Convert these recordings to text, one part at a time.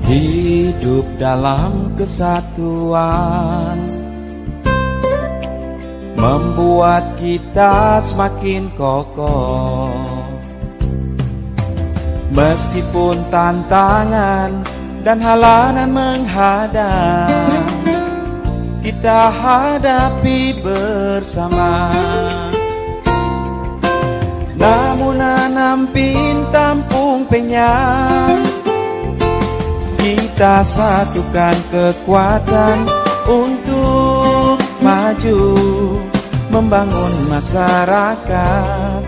Hidup dalam kesatuan membuat kita semakin kokoh. Meskipun tantangan dan halangan menghadang, kita hadapi bersama. Namun nampin tampung penyang, kita satukan kekuatan untuk maju, membangun masyarakat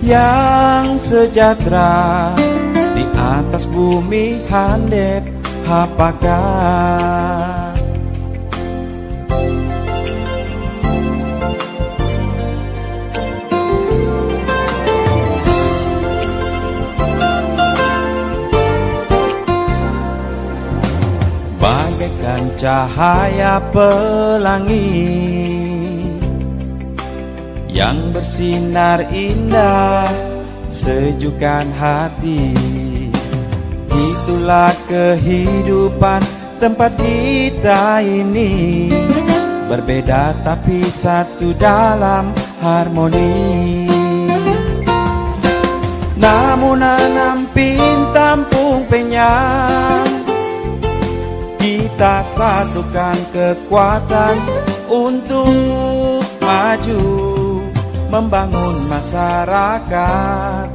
yang sejahtera di atas bumi handap hapakah. Bagaikan cahaya pelangi yang bersinar indah, sejukkan hati. Itulah kehidupan tempat kita ini, berbeda tapi satu dalam harmoni. Namun nampin tampung penyang, kita satukan kekuatan untuk maju, membangun masyarakat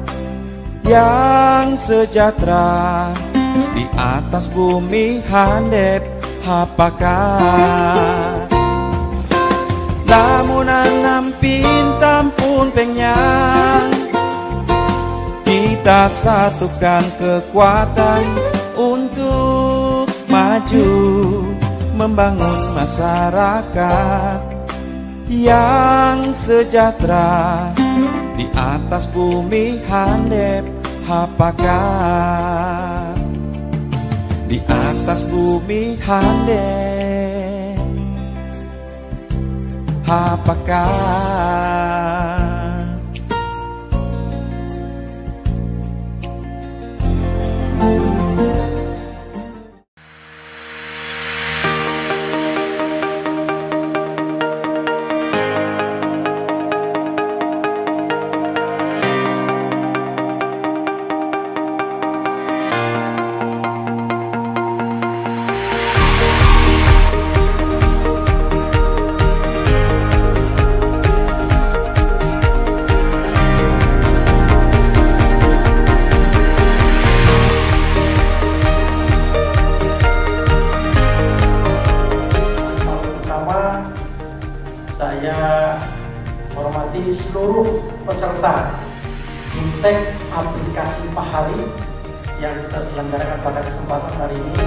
yang sejahtera di atas bumi handap hapakah. Namun nampin tampun penyang, kita satukan kekuatan untuk maju, membangun masyarakat yang sejahtera di atas bumi handap hapakah. Di atas bumi handap hapakah. Saya hormati seluruh peserta Intek aplikasi Pahari yang kita selenggarakan pada kesempatan hari ini.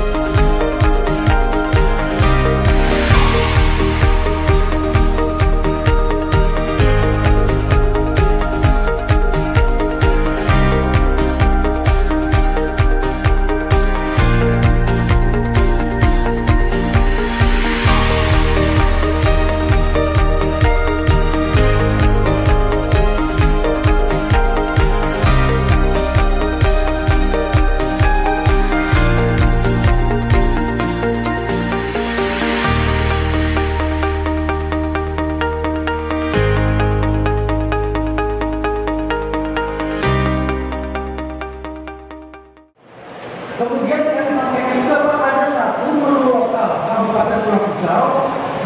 Kemudian yang disampaikan juga ada satu menu lokal Kabupaten Pulau Pisau,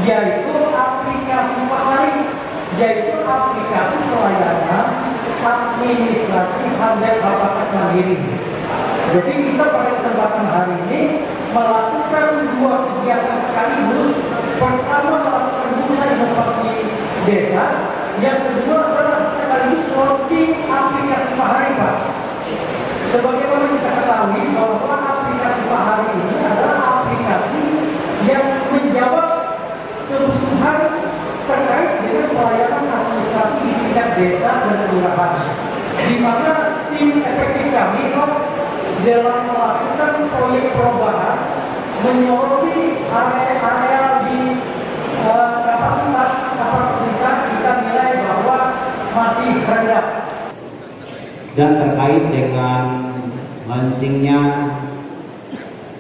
yaitu aplikasi Pahari, yaitu aplikasi pelayanan administrasi handap hapakah mandiri. Jadi kita pada kesempatan hari ini melakukan dua kegiatan sekaligus. Pertama melakukan bursa inovasi desa, yang kedua adalah sekaligus launching aplikasi Pahari, Pak. Sebagaimana kita ketahui bahwa aplikasi Pahari ini adalah aplikasi yang menjawab kebutuhan terkait dengan pelayanan administrasi di tingkat desa dan kelurahan, di mana tim efektif kami dalam melakukan proyek perubahan menyoroti area-area di kapasitas kapasitas kita nilai bahwa masih rendah. Dan terkait dengan launchingnya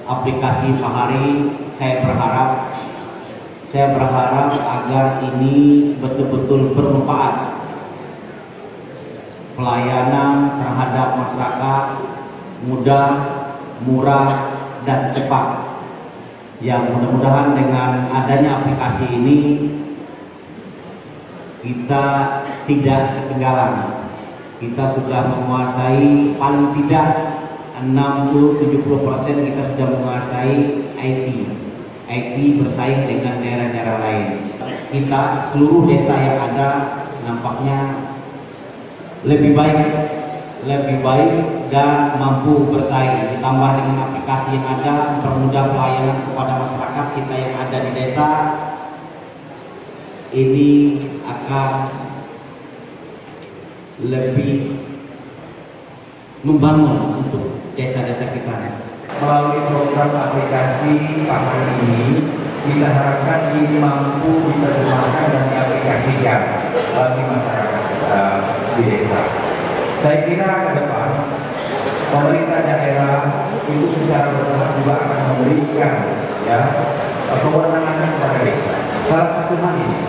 aplikasi Pahari, saya berharap agar ini betul-betul bermanfaat, pelayanan terhadap masyarakat mudah, murah, dan cepat. Yang mudah-mudahan dengan adanya aplikasi ini kita tidak ketinggalan. Kita sudah menguasai paling tidak 60-70% kita sudah menguasai IT bersaing dengan daerah-daerah lain. Kita seluruh desa yang ada nampaknya lebih baik dan mampu bersaing. Ditambah dengan aplikasi yang ada, mempermudah pelayanan kepada masyarakat kita yang ada di desa, ini akan lebih membangun untuk desa-desa kita. Melalui program aplikasi Pahari ini, kita harapkan ini mampu diterjemahkan dan diaplikasikan bagi masyarakat di desa. Saya kira ke depan pemerintah daerah itu secara bertahap juga akan memberikan kewenangan kepada desa. Salah satu hal ini,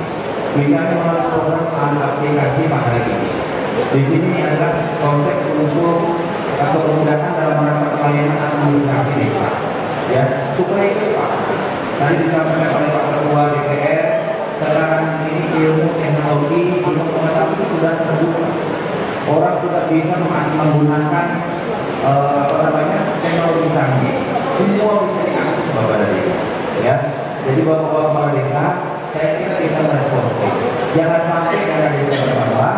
misalnya melalui program aplikasi Pahari ini. Di sini adalah konsep untuk atau kemudahan dalam rangka pelayanan administrasi desa, supaya itu Pak. Tadi disampaikan oleh Pak Ketua DPR, sekarang ini ilmu teknologi, ilmu pengetahuan itu sudah terbuka. Orang sudah bisa menggunakan teknologi canggih. Semua bisa diakses Bapak dan Ibu. Jadi Bapak-bapak kepala desa, saya kira bisa meresponsif. Jangan sampai dana desa bertambah,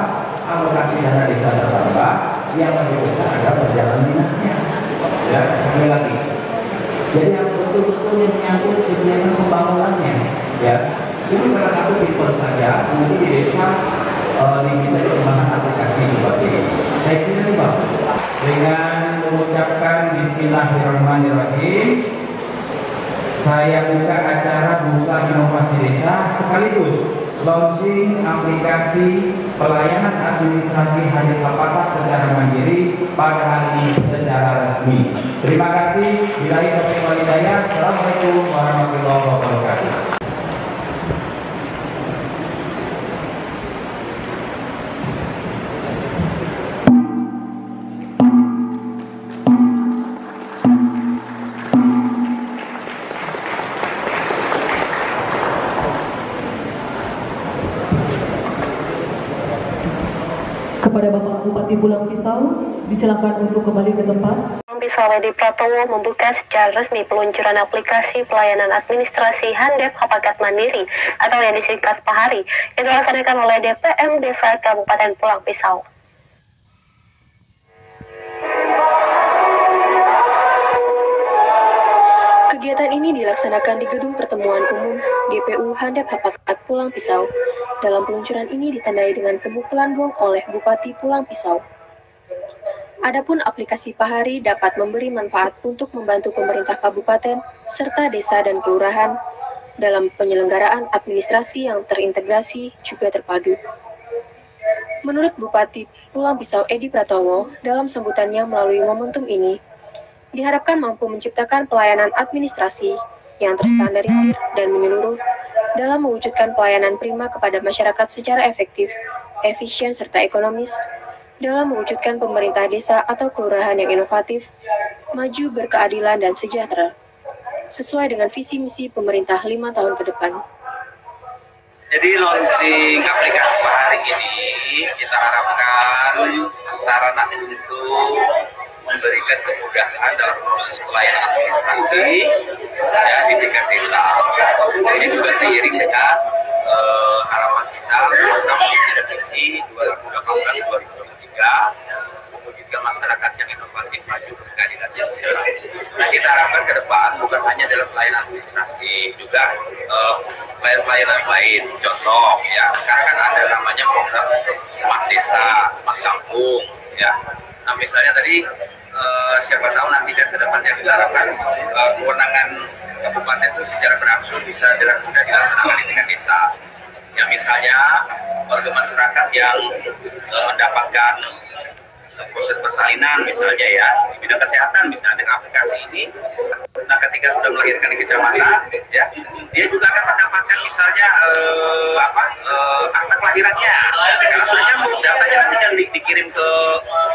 alokasi dana desa bertambah, yang lebih besar adalah berjalan dinasnya. Sekali lagi. Jadi yang betul-betul yang menyangkut kegiatan pembangunannya. Ini salah satu simpel saja. Nanti di desa bisa dikembangkan aplikasi seperti ini. Saya kira ini bagus. Dengan mengucapkan Bismillahirrahmanirrahim, saya buka acara Bursa Inovasi Desa sekaligus launching aplikasi pelayanan administrasi Hanif Hapakat secara mandiri pada hari ini secara resmi. Terima kasih. Billahi taufiq wal hidayah. Assalamualaikum warahmatullahi wabarakatuh. Kepada Bapak Bupati Pulang Pisau, disilakan untuk kembali ke tempat. Pulang Pisau Edi Pratowo membuka secara resmi peluncuran aplikasi pelayanan administrasi Handep Hapakat Mandiri atau yang disingkat Pahari yang dilaksanakan oleh DPM Desa Kabupaten Pulang Pisau. Kegiatan ini dilaksanakan di Gedung Pertemuan Umum GPU Handep Hapakat Pulang Pisau. Dalam peluncuran ini ditandai dengan pemukulan gong oleh Bupati Pulang Pisau. Adapun aplikasi Pahari dapat memberi manfaat untuk membantu pemerintah kabupaten serta desa dan kelurahan dalam penyelenggaraan administrasi yang terintegrasi juga terpadu. Menurut Bupati Pulang Pisau Edi Pratowo, dalam sambutannya melalui momentum ini, diharapkan mampu menciptakan pelayanan administrasi yang terstandarisir dan menyeluruh dalam mewujudkan pelayanan prima kepada masyarakat secara efektif, efisien, serta ekonomis, dalam mewujudkan pemerintah desa atau kelurahan yang inovatif, maju, berkeadilan, dan sejahtera, sesuai dengan visi misi pemerintah 5 tahun ke depan. Jadi launching aplikasi Pahari ini kita harapkan sarana untuk memberikan kemudahan dalam proses pelayanan administrasi di tingkat desa. Ini juga seiring dengan harapan kita program visi dan misi 2018-2023 mewujudkan masyarakat yang inovatif, maju, berkeadilan, dan sejahtera. Nah, kita harapkan ke depan bukan hanya dalam pelayanan administrasi, juga pelayanan lain. Contoh, sekarang kan ada namanya program Smart Desa, Smart Kampung, Nah, misalnya tadi siapa tahu nanti dan ke depannya kita harapkan kewenangan kabupaten itu secara berangsur bisa dengan mudah dilaksanakan di tingkat desa. Yang misalnya warga masyarakat yang mendapatkan proses persalinan misalnya di bidang kesehatan misalnya dengan aplikasi ini. Nah, ketika sudah melahirkan di kecamatan, ya, dia juga akan mendapatkan misalnya akta kelahirannya, karena sudah nyambung, datanya kan tinggal dikirim ke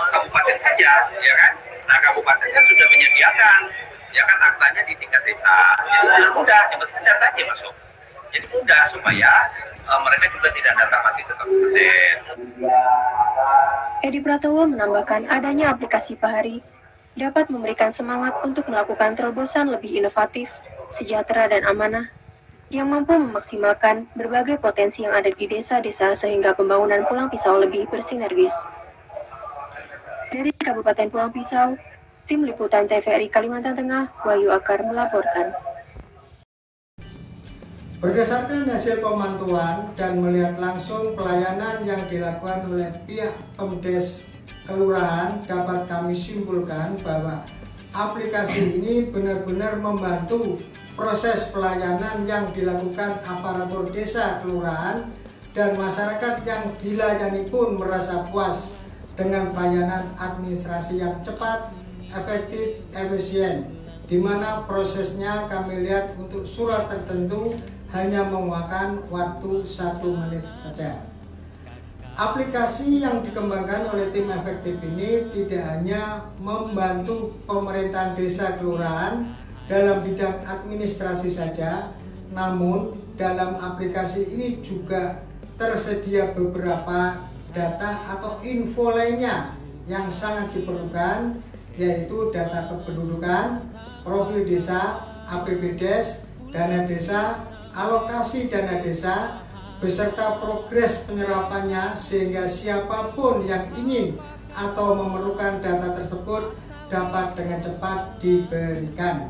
kabupaten saja, ya kan. Nah, kabupaten kan sudah menyediakan, ya kan, aktanya di tingkat desa, jadi mudah, yang penting datanya masuk, jadi mudah supaya mereka juga tidak datang lagi ke kabupaten. Edi Pratowo menambahkan adanya aplikasi Pahari dapat memberikan semangat untuk melakukan terobosan lebih inovatif, sejahtera dan amanah, yang mampu memaksimalkan berbagai potensi yang ada di desa-desa sehingga pembangunan Pulang Pisau lebih bersinergis. Dari Kabupaten Pulang Pisau, Tim Liputan TVRI Kalimantan Tengah, Wahyu Akar melaporkan. Berdasarkan hasil pemantauan dan melihat langsung pelayanan yang dilakukan oleh pihak Pemdes Kelurahan, dapat kami simpulkan bahwa aplikasi ini benar-benar membantu proses pelayanan yang dilakukan aparatur desa kelurahan, dan masyarakat yang dilayani pun merasa puas dengan pelayanan administrasi yang cepat, efektif, efisien, di mana prosesnya kami lihat untuk surat tertentu hanya memakan waktu 1 menit saja. Aplikasi yang dikembangkan oleh tim efektif ini tidak hanya membantu pemerintahan desa kelurahan dalam bidang administrasi saja, namun dalam aplikasi ini juga tersedia beberapa data atau info lainnya yang sangat diperlukan, yaitu data kependudukan, profil desa, APBDes, dana desa, alokasi dana desa, beserta progres penyerapannya, sehingga siapapun yang ingin atau memerlukan data tersebut dapat dengan cepat diberikan.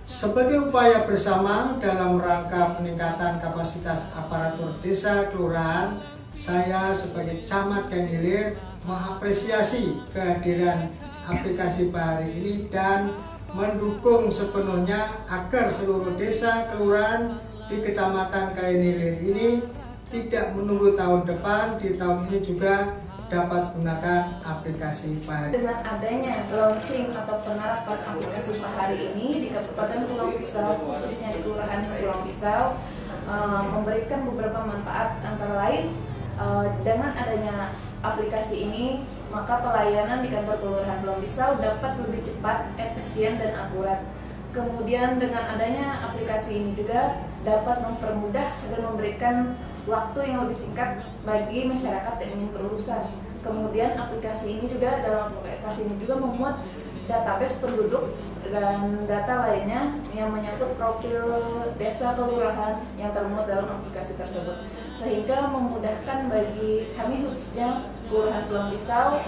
Sebagai upaya bersama dalam rangka peningkatan kapasitas aparatur desa kelurahan, saya sebagai Camat Kendilir mengapresiasi kehadiran aplikasi Pahari ini dan mendukung sepenuhnya agar seluruh desa kelurahan di Kecamatan Kendilir ini tidak menunggu tahun depan, di tahun ini juga dapat menggunakan aplikasi Pahari. Dengan adanya launching atau penerapan aplikasi Pahari ini di Kabupaten Pulang Pisau, khususnya di Kelurahan Pulang Pisau, memberikan beberapa manfaat, antara lain dengan adanya aplikasi ini, maka pelayanan di kantor Kelurahan Pulang Pisau dapat lebih cepat, efisien dan akurat. Kemudian dengan adanya aplikasi ini juga dapat mempermudah dan memberikan waktu yang lebih singkat bagi masyarakat yang ingin berurusan. Kemudian aplikasi ini juga, dalam aplikasi ini juga memuat database penduduk dan data lainnya yang menyangkut profil desa kelurahan yang termuat dalam aplikasi tersebut, sehingga memudahkan bagi kami khususnya Kelurahan Pulang Pisau.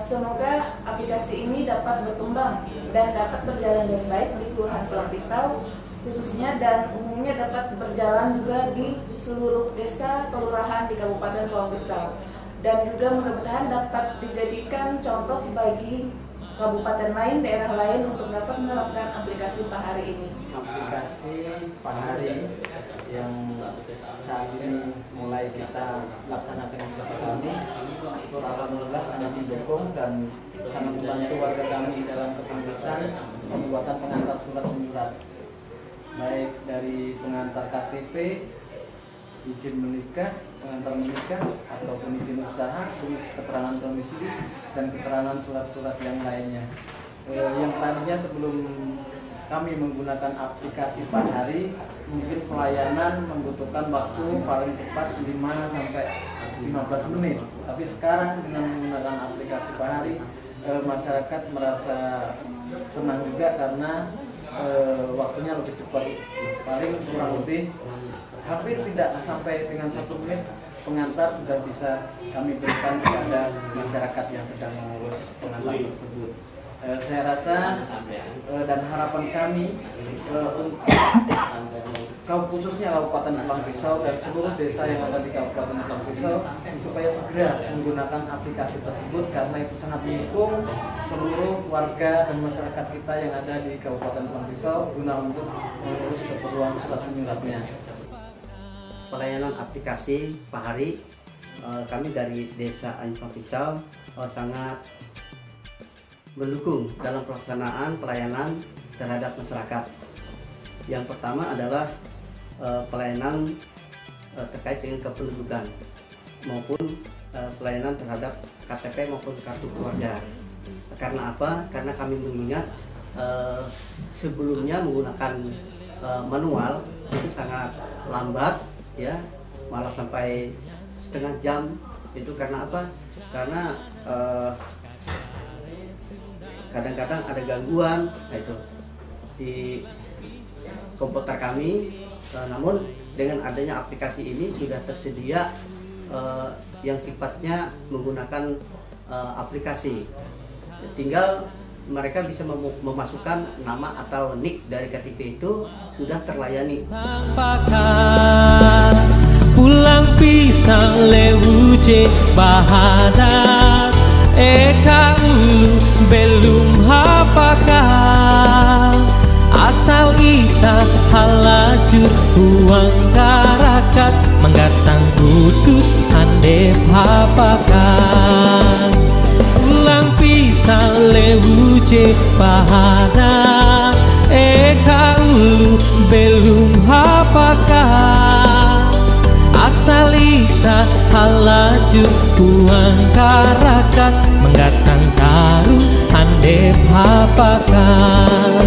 Semoga aplikasi ini dapat berkembang dan dapat berjalan dengan baik di Kelurahan Pulang Pisau khususnya, dan umumnya dapat berjalan juga di seluruh desa kelurahan di Kabupaten Pulang Pisau, dan juga mudah-mudahan dapat dijadikan contoh bagi kabupaten lain, daerah lain untuk dapat menerapkan aplikasi Pahari ini. Aplikasi Pahari yang saat ini mulai kita laksanakan di desa kami, itu alhamdulillah sangat didukung dan sangat membantu warga kami dalam kepengurusan pembuatan pengantar surat menyurat, baik dari pengantar KTP, izin menikah, pengantar menikah, ataupun izin usaha, tulis keterangan domisili, dan keterangan surat-surat yang lainnya. Yang tadinya sebelum kami menggunakan aplikasi Pahari, mungkin pelayanan membutuhkan waktu paling cepat 5-15 menit. Tapi sekarang dengan menggunakan aplikasi Pahari, masyarakat merasa senang juga karena waktunya lebih cepat, paling kurang lebih hampir tidak sampai dengan 1 menit pengantar sudah bisa kami berikan kepada masyarakat yang sedang mengurus pengantar tersebut. Saya rasa dan harapan kami untuk khususnya Kabupaten Pulang Pisau dan seluruh desa yang ada di Kabupaten Pulang Pisau supaya segera menggunakan aplikasi tersebut, karena itu sangat mendukung seluruh warga dan masyarakat kita yang ada di Kabupaten Pulang Pisau guna untuk mengurus keperluan surat menyuratnya. Pelayanan aplikasi Pahari, kami dari Desa Pulang Pisau sangat mendukung dalam pelaksanaan pelayanan terhadap masyarakat. Yang pertama adalah pelayanan terkait dengan kependudukan maupun pelayanan terhadap KTP maupun kartu keluarga. Karena apa? Karena kami mengingat sebelumnya menggunakan manual itu sangat lambat, ya, malah sampai setengah jam. Itu karena apa? Karena kadang-kadang ada gangguan, nah itu di komputer kami. Namun dengan adanya aplikasi ini sudah tersedia yang sifatnya menggunakan aplikasi. Tinggal mereka bisa memasukkan nama atau nick dari KTP itu sudah terlayani. Pulang pisang lewuje bahadat eka ulu belum hapakah asal ita halajur uang karakat menggatang kudus handep hapakah pulang pisang lewuje bahadat eka ulu belum hapakah asalita halaju tuang karakat menggatang taruh handep hapakan.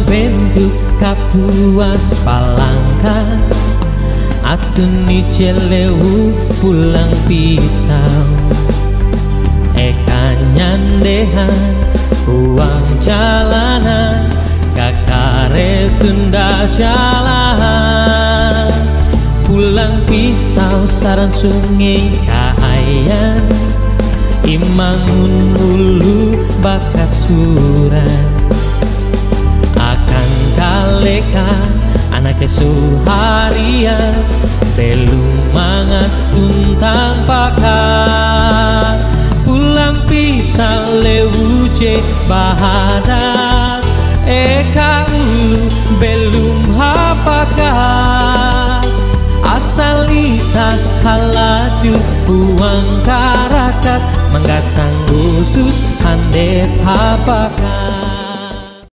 Bentuk kapuas palangka atun ni celewu pulang pisau eka nyandehan uang jalanan kakare tunda jalan pulang pisau saran sungai kahayan imangun ulu bakasuran kaleka anak kesuharian belum mangat tuntang pakat pulang pisang lewuje bahadat eka ulu belum hapakat asalita halaju uang karakat menggatang kudus handep hapakat.